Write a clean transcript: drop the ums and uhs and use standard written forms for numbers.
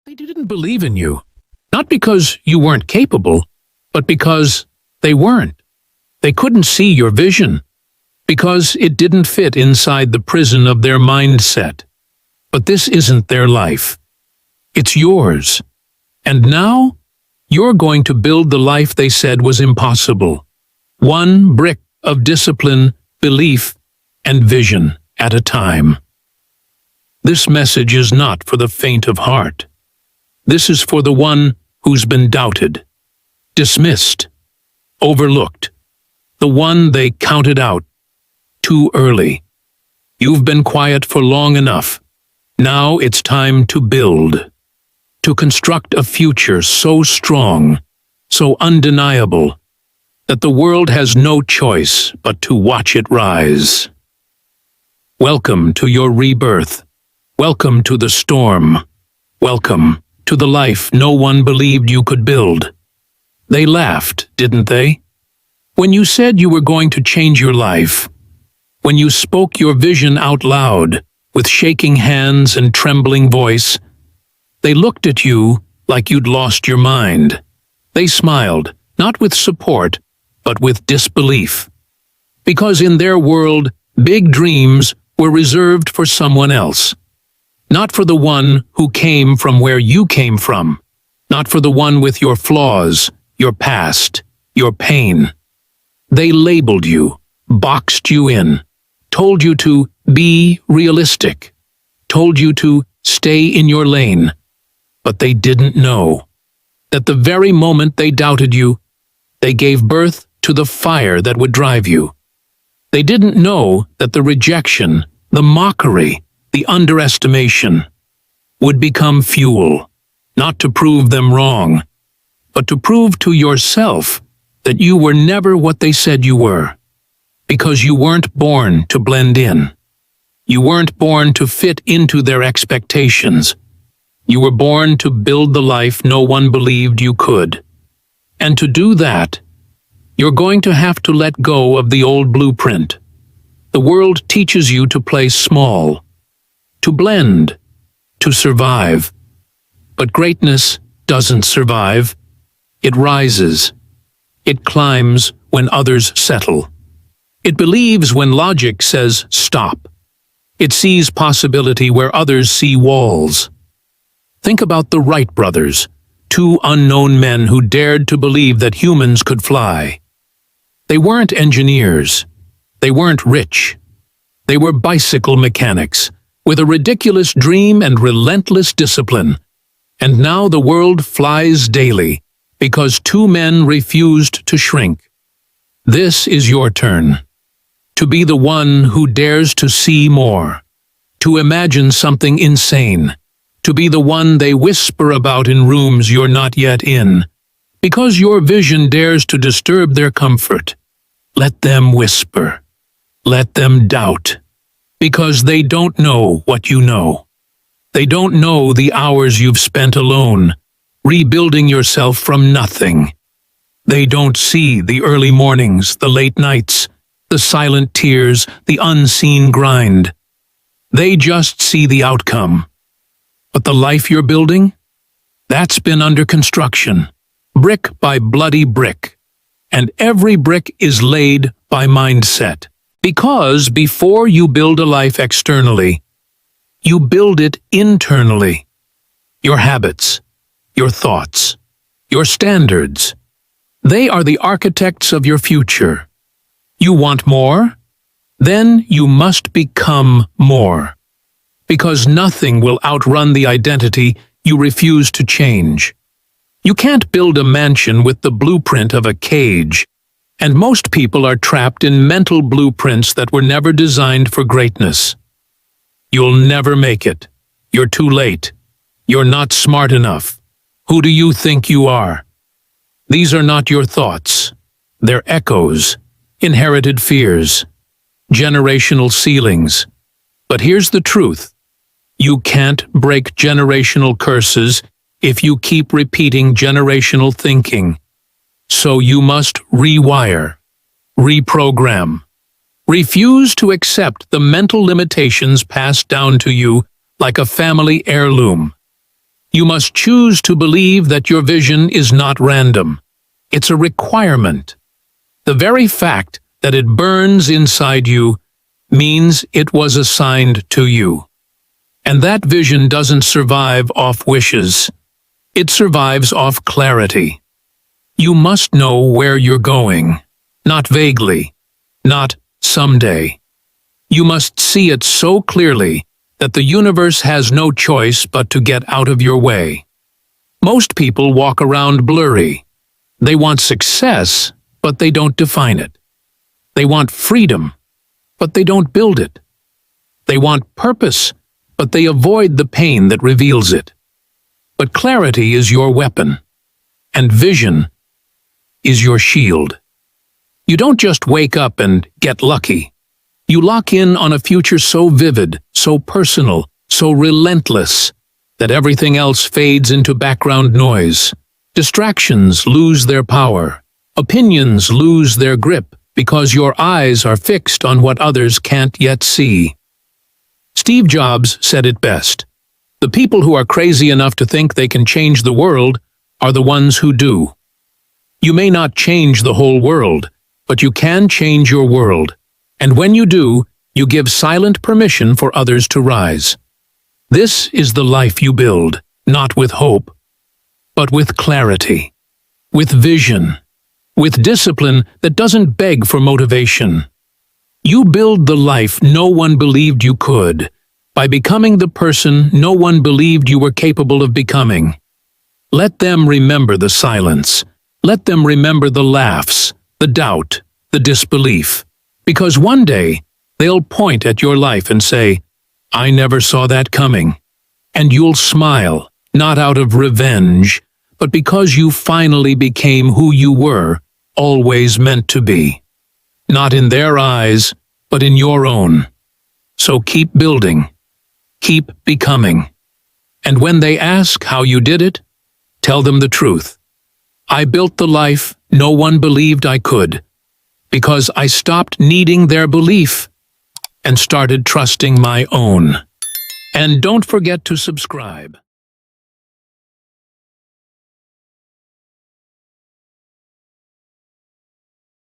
They didn't believe in you, not because you weren't capable, but because they weren't. They couldn't see your vision, because it didn't fit inside the prison of their mindset. But this isn't their life. It's yours. And now, you're going to build the life they said was impossible. One brick of discipline, belief, and vision at a time. This message is not for the faint of heart. This is for the one who's been doubted, dismissed, overlooked, the one they counted out too early. You've been quiet for long enough. Now it's time to build, to construct a future so strong, so undeniable, that the world has no choice but to watch it rise. Welcome to your rebirth. Welcome to the storm. Welcome to the life no one believed you could build. They laughed, didn't they? When you said you were going to change your life, when you spoke your vision out loud, with shaking hands and trembling voice, they looked at you like you'd lost your mind. They smiled, not with support, but with disbelief. Because in their world, big dreams were reserved for someone else. Not for the one who came from where you came from. Not for the one with your flaws, your past, your pain. They labeled you, boxed you in, told you to be realistic, told you to stay in your lane. But they didn't know that the very moment they doubted you, they gave birth to the fire that would drive you. They didn't know that the rejection, the mockery, the underestimation would become fuel, not to prove them wrong, but to prove to yourself that you were never what they said you were, because you weren't born to blend in. You weren't born to fit into their expectations. You were born to build the life no one believed you could. And to do that, you're going to have to let go of the old blueprint. The world teaches you to play small, to blend, to survive. But greatness doesn't survive. It rises. It climbs when others settle. It believes when logic says stop. It sees possibility where others see walls. Think about the Wright brothers, two unknown men who dared to believe that humans could fly. They weren't engineers. They weren't rich. They were bicycle mechanics, with a ridiculous dream and relentless discipline. And now the world flies daily, because two men refused to shrink. This is your turn. To be the one who dares to see more, to imagine something insane, to be the one they whisper about in rooms you're not yet in. Because your vision dares to disturb their comfort, let them whisper. Let them doubt. Because they don't know what you know. They don't know the hours you've spent alone, rebuilding yourself from nothing. They don't see the early mornings, the late nights, the silent tears, the unseen grind. They just see the outcome. But the life you're building? That's been under construction, brick by bloody brick. And every brick is laid by mindset. Because before you build a life externally, you build it internally. Your habits, your thoughts, your standards. They are the architects of your future. You want more? Then you must become more. Because nothing will outrun the identity you refuse to change. You can't build a mansion with the blueprint of a cage, and most people are trapped in mental blueprints that were never designed for greatness. You'll never make it. You're too late. You're not smart enough. Who do you think you are? These are not your thoughts. They're echoes, inherited fears, generational ceilings. But here's the truth. You can't break generational curses if you keep repeating generational thinking. So you must rewire, reprogram. Refuse to accept the mental limitations passed down to you like a family heirloom. You must choose to believe that your vision is not random. It's a requirement. The very fact that it burns inside you means it was assigned to you. And that vision doesn't survive off wishes. It survives off clarity. You must know where you're going, not vaguely, not someday. You must see it so clearly that the universe has no choice but to get out of your way. Most people walk around blurry. They want success, but they don't define it. They want freedom, but they don't build it. They want purpose, but they avoid the pain that reveals it. But clarity is your weapon, and vision is your shield. You don't just wake up and get lucky. You lock in on a future so vivid, so personal, so relentless, that everything else fades into background noise. Distractions lose their power. Opinions lose their grip because your eyes are fixed on what others can't yet see. Steve Jobs said it best. The people who are crazy enough to think they can change the world are the ones who do. You may not change the whole world, but you can change your world. And when you do, you give silent permission for others to rise. This is the life you build, not with hope, but with clarity, with vision, with discipline that doesn't beg for motivation. You build the life no one believed you could, by becoming the person no one believed you were capable of becoming. Let them remember the silence. Let them remember the laughs, the doubt, the disbelief. Because one day, they'll point at your life and say, "I never saw that coming." And you'll smile, not out of revenge, but because you finally became who you were, always meant to be. Not in their eyes, but in your own. So keep building. Keep becoming. And when they ask how you did it, tell them the truth. I built the life no one believed I could, because I stopped needing their belief and started trusting my own. And don't forget to subscribe.